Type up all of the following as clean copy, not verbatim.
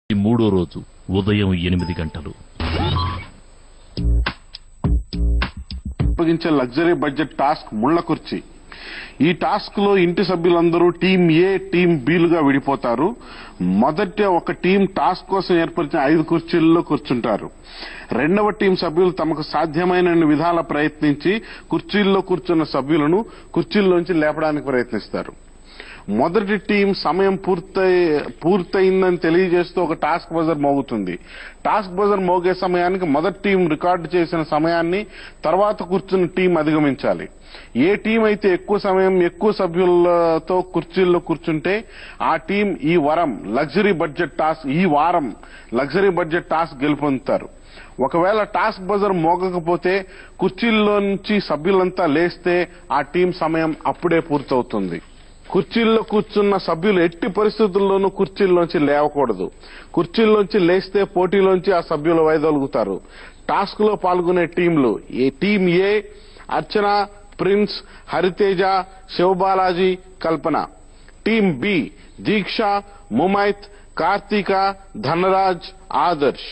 మూడో రోజు ఉదయం 8 గంటలు. ఉపయోగించే లగ్జరీ బడ్జెట్ టాస్క్ ముళ్ల కుర్చీ. ఈ టాస్క్ లో ఇంటి సభ్యులందరూ టీం ఏ, టీం బిలుగా విడిపోతారు. మొదట ఒక టీం టాస్క్ కోసం ఏర్పరిచిన 5 కుర్చీల్లో కూర్చుంటారు. రెండవ టీం సభ్యులు తమకు సాధ్యమైన విధాల ప్రయత్నించి కుర్చీల్లో కూర్చున్న సభ్యులను కుర్చీల్లోంచి లేపడానికి ప్రయత్నిస్తారు. మొదటి టీం సమయం పూర్తయిందని తెలియజేస్తూ ఒక టాస్క్ బజర్ మోగుతుంది. టాస్క్ బజర్ మోగే సమయానికి మొదటి టీం రికార్డు చేసిన సమయాన్ని తర్వాత కూర్చున్న టీం అధిగమించాలి. ఏ టీం అయితే ఎక్కువ సమయం ఎక్కువ సభ్యులతో కుర్చీల్లో కూర్చుంటే ఆ టీం ఈ వారం లగ్జరీ బడ్జెట్ టాస్క్ గెలుపొందుతారు. ఒకవేళ టాస్క్ బజర్ మోగకపోతే కుర్చీల్లోంచి సభ్యులంతా లేస్తే ఆ టీం సమయం అప్పుడే పూర్తవుతుంది. కుర్చీల్లో కూర్చున్న సభ్యులు ఎట్టి పరిస్థితుల్లోనూ కుర్చీల్లోంచి లేవకూడదు. కుర్చీల్లోంచి లేస్తే పోటీలోంచి ఆ సభ్యులు వైదొలుగుతారు. టాస్క్ లో పాల్గొనే టీంలు టీం ఏ అర్చన, ప్రిన్స్, హరితేజ, శివబాలాజీ, కల్పన. టీం బి దీక్ష, ముమైత్, కార్తీక, ధనరాజ్, ఆదర్శ్.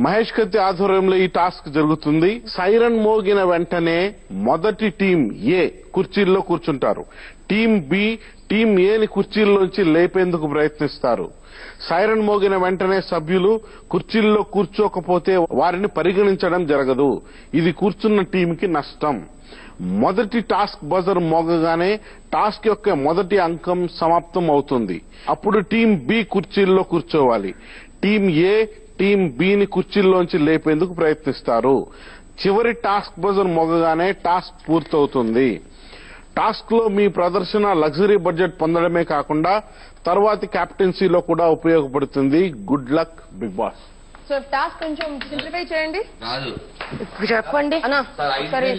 మహేష్ కత్తి ఆధ్వర్యంలో ఈ టాస్క్ జరుగుతుంది. సైరన్ మోగిన వెంటనే మొదటి టీం ఏ కుర్చీల్లో కూర్చుంటారు. టీం బి టీం ఏని కుర్చీల్లోంచి లేపేందుకు ప్రయత్నిస్తారు. సైరన్ మోగిన వెంటనే సభ్యులు కుర్చీల్లో కూర్చోకపోతే వారిని పరిగణించడం జరగదు. ఇది కూర్చున్న టీంకి నష్టం. మొదటి టాస్క్ బజర్ మోగగానే టాస్క్ యొక్క మొదటి అంకం సమాప్తం అవుతుంది. అప్పుడు టీం బి కుర్చీల్లో కూర్చోవాలి. టీం ఏ టీం బిని కుర్చీల్లోంచి లేపేందుకు ప్రయత్నిస్తారు. చివరి టాస్క్ బజర్ మోగగానే టాస్క్ పూర్తవుతుంది. టాస్క్ లో మీ ప్రదర్శన లగ్జరీ బడ్జెట్ పొందడమే కాకుండా తర్వాతి క్యాప్టెన్సీలో కూడా ఉపయోగపడుతుంది. Good luck Bigg Boss. So task కొంచెం సింప్లిఫై చేయండి. చెప్పండి అన్నా సరే,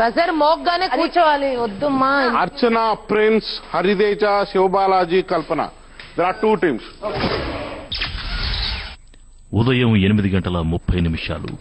బజర్ మోగ్గానే కూర్చోవాలి. వద్దమ్మా. Archana, Prince, Hariteja, Sivabalaji, Kalpana. There are 2 teams. ఉదయం 8:30.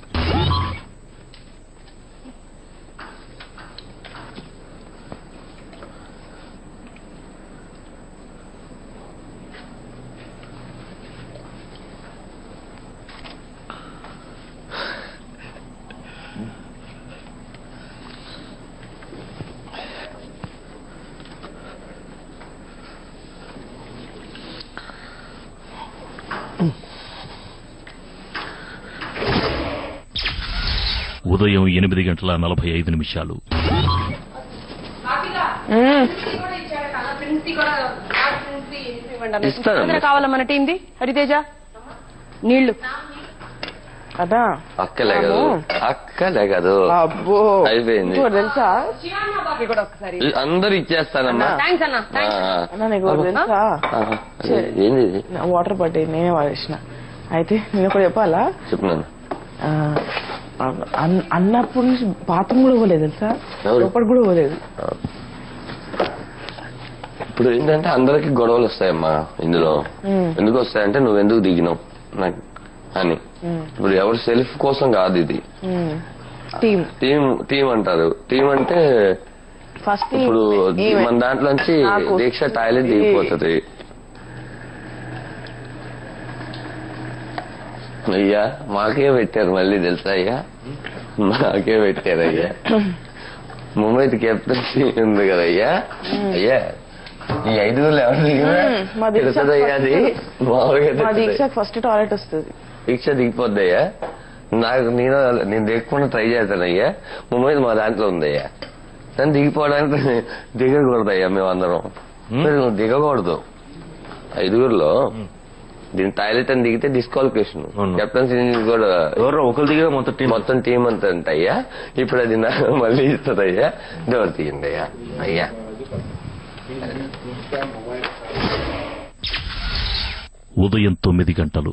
ఉదయం 8:45. కావాలా మన టీంది? హరితేజ నీళ్లు కదా అక్కలే కాదు. అబ్బో అయిపోయింది తెలుసా? అందరు ఇచ్చేస్తానమ్మా. థ్యాంక్స్ అన్న. తెలుసా ఏంది వాటర్ పట్టి నేనే వాడేసిన. అయితే నేను ఒకటి చెప్పాలా? చెప్పినాను. అన్నప్పుడు నుంచి బాత్రూమ్ కూడా పోలేదు తెలుసా? లోపల కూడా పోలేదు. ఇప్పుడు ఏంటంటే అందరికి గొడవలు వస్తాయమ్మా ఇందులో. ఎందుకు వస్తాయంటే నువ్వెందుకు దిగినావు నాకు అని. ఇప్పుడు ఎవరు సెల్ఫ్ కోసం కాదు ఇది. టీం అంటారు. టీం అంటే ఫస్ట్ ఇప్పుడు మన దాంట్లోంచి దీక్ష టాయిలెట్ దిగిపోతుంది. అయ్యా మాకే పెట్టారు మళ్ళీ తెలుసా? అయ్యా మాకే పెట్టారు అయ్యా. ముంబై కెప్టెన్సీ ఉంది కదయ్యా. అయ్యా ఈ 5 ఎవరు తెలుస్తుందయ్యా? అది మామూలుగా ఫస్ట్ టాయిలెట్ వస్తుంది. దీక్ష దిగిపోద్దయ్యా. నేను దిగకుండా ట్రై చేస్తానయ్యా. ముంబై మా దాంట్లో ఉందయ్యా. దాన్ని దిగిపోవడానికి దిగకూడదయ్యా. మేమందరం నువ్వు దిగకూడదు. 5గురిలో దీని టాయిలెట్ అని దిగితే డిస్క్వాలిఫికేషన్. కెప్టెన్సీ కూడా ఒకరు దిగితే మొత్తం టీం అంతా ఉంటాయ్యా. ఇప్పుడు అది మళ్ళీ ఇస్తుందయ్యా. డోర్ తీయండి అయ్యా. అయ్యా ఉదయం 9 గంటలు.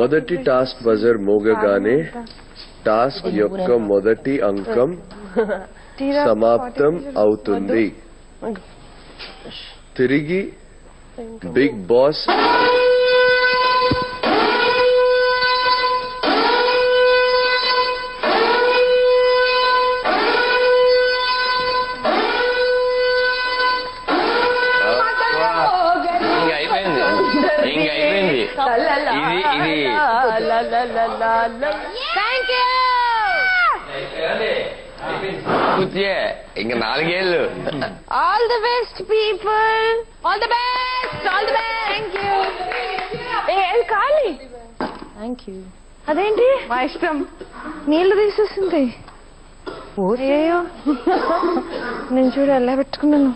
మొదటి టాస్క్ బజర్ మోగగానే టాస్క్ యొక్క మొదటి అంకం సమాప్తం అవుతుంది. తిరిగి బిగ్ బాస్ థ్యాంక్ యూ. కూర్చే ఇంకా 4 ఏళ్ళు. All the best people. All the best. All the best. Thank you. ఖాళీ. Thank you. అదేంటి మా ఇష్టం. నీళ్లు తీసేసింది. ఓ నేను చూడు ఎలా పెట్టుకున్నాను.